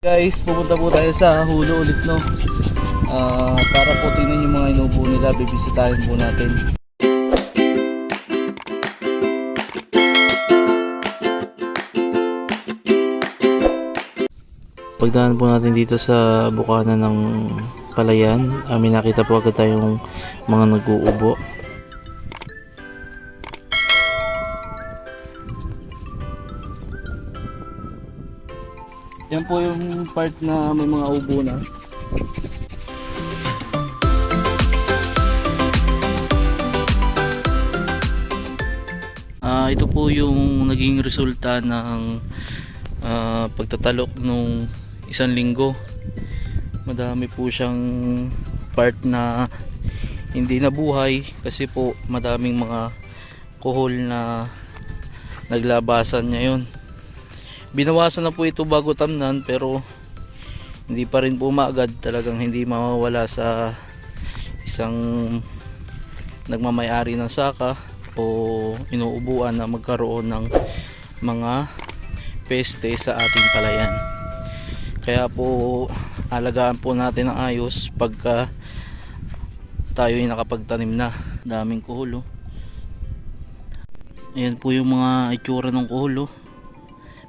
Guys, pupunta po tayo sa Hulo ulit, no. Para po tingnan yung mga inubo nila, bibisitahin po natin. Pagdaan po natin dito sa bukana ng Palayan, may nakita po agad tayong mga nag-uubo. Yan po yung part na may mga ubo na. Ito po yung naging resulta ng pagtatalok nung isang linggo. Madami po siyang part na hindi nabuhay kasi po madaming mga kuhol na naglabasan ngayon. Binawasan na po ito bago tamnan pero hindi pa rin po maagad, talagang hindi mawawala sa isang nagmamayari ng saka o inuubuan na magkaroon ng mga peste sa ating palayan. Kaya po alagaan po natin ng ayos pagka tayo ay nakapagtanim na. Daming kuhol, oh. Ayan po yung mga itsura ng kuhol, oh.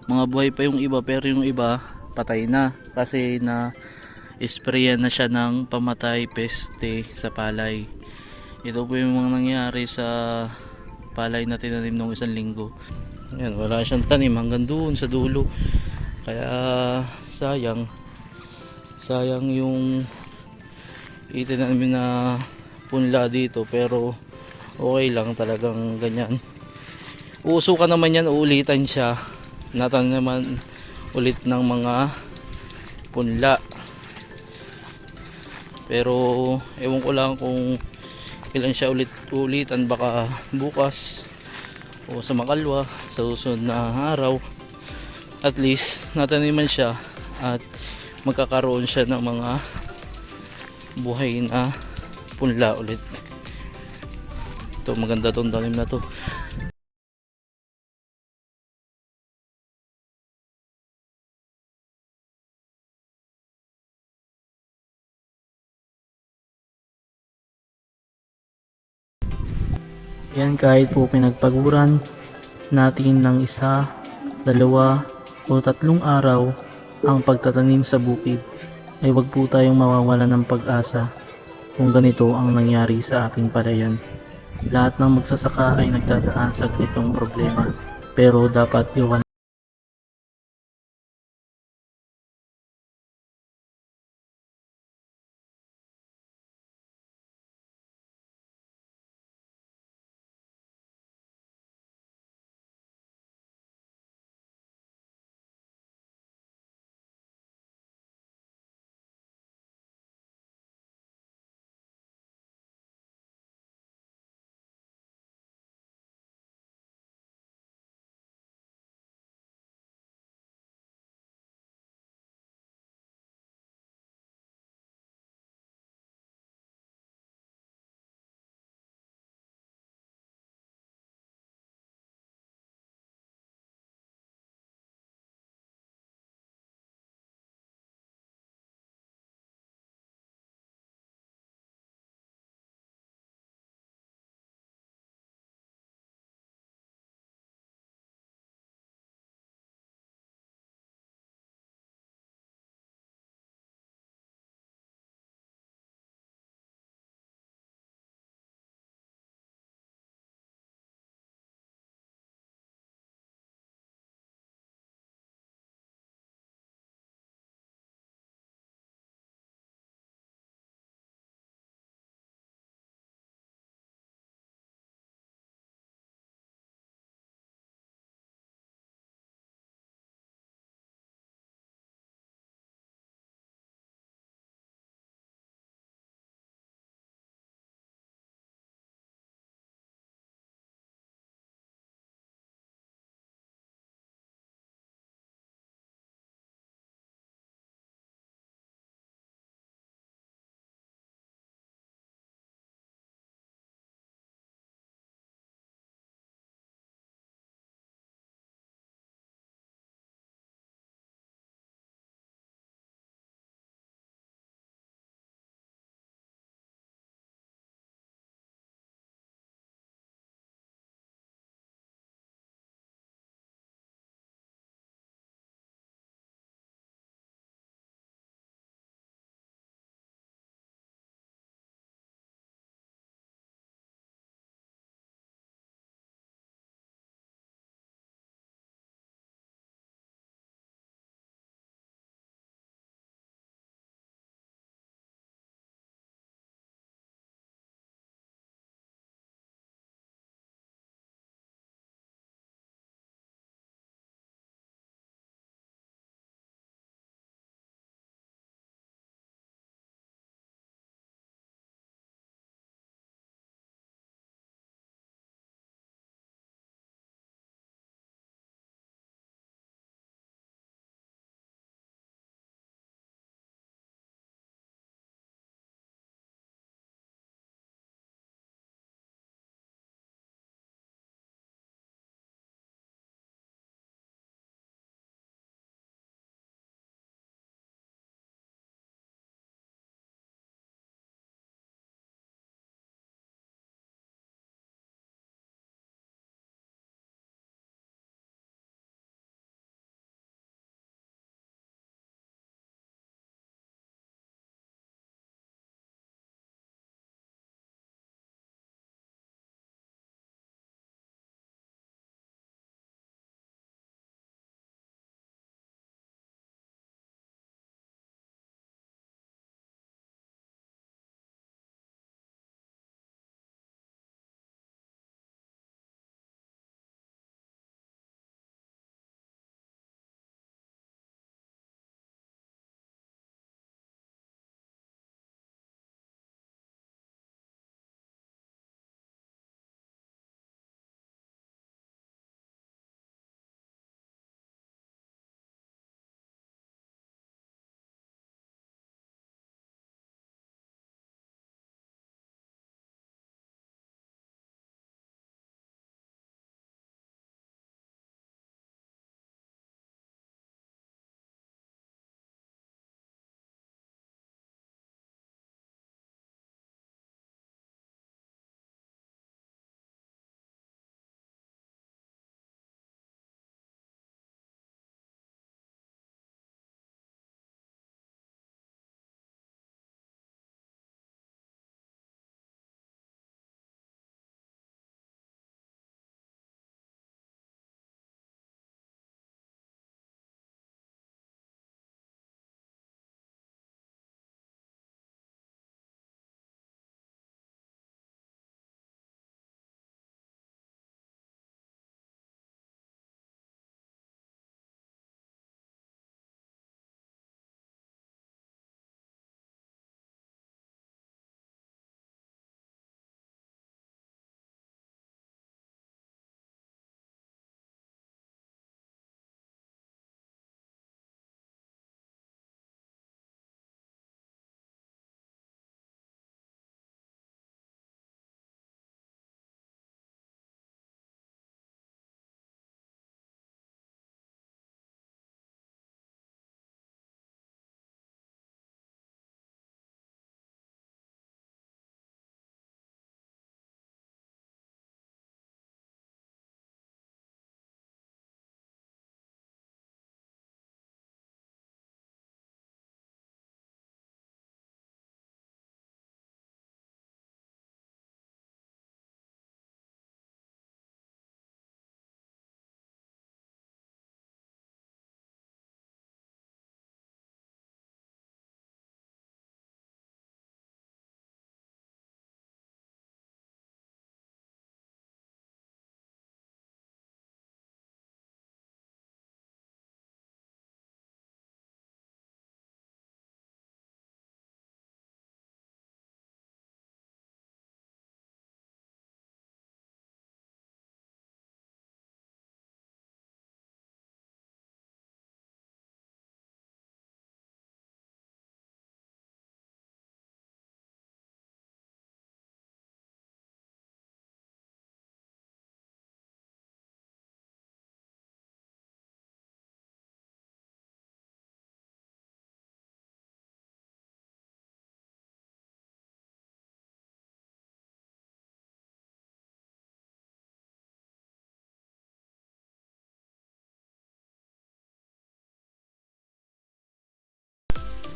Mga buhay pa yung iba pero yung iba patay na kasi na sprayan na siya ng pamatay peste sa palay. Ito po yung mga nangyari sa palay na tinanim nung isang linggo. Ayan, wala siyang tanim hanggang doon sa dulo, kaya sayang yung itinanim na punla dito, pero okay lang, talagang ganyan. Uusukan naman yan, uulitan siya, natanaman ulit ng mga punla, pero ewan ko lang kung ilan siya ulitan, baka bukas o sa makalwa sa susunod na araw. At least nataniman siya at magkakaroon siya ng mga buhay na punla ulit. Ito, maganda tong tanim na to. Yan, kahit po pinagpaguran natin ng isa, dalawa o tatlong araw ang pagtatanim sa bukid, ay wag po tayong mawawalan ng pag-asa kung ganito ang nangyari sa ating palayan. Lahat ng magsasaka ay nagdadaan sa ganitong problema, pero dapat iwan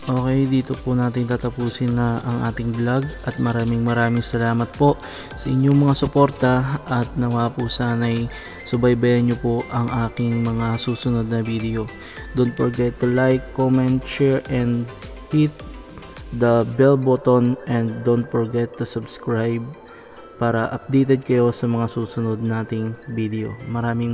Okay, dito po natin tatapusin na ang ating vlog at maraming salamat po sa inyong mga suporta at nawa po sana'y subaybayan nyo po ang aking mga susunod na video. Don't forget to like, comment, share, and hit the bell button, and don't forget to subscribe para updated kayo sa mga susunod nating video. Maraming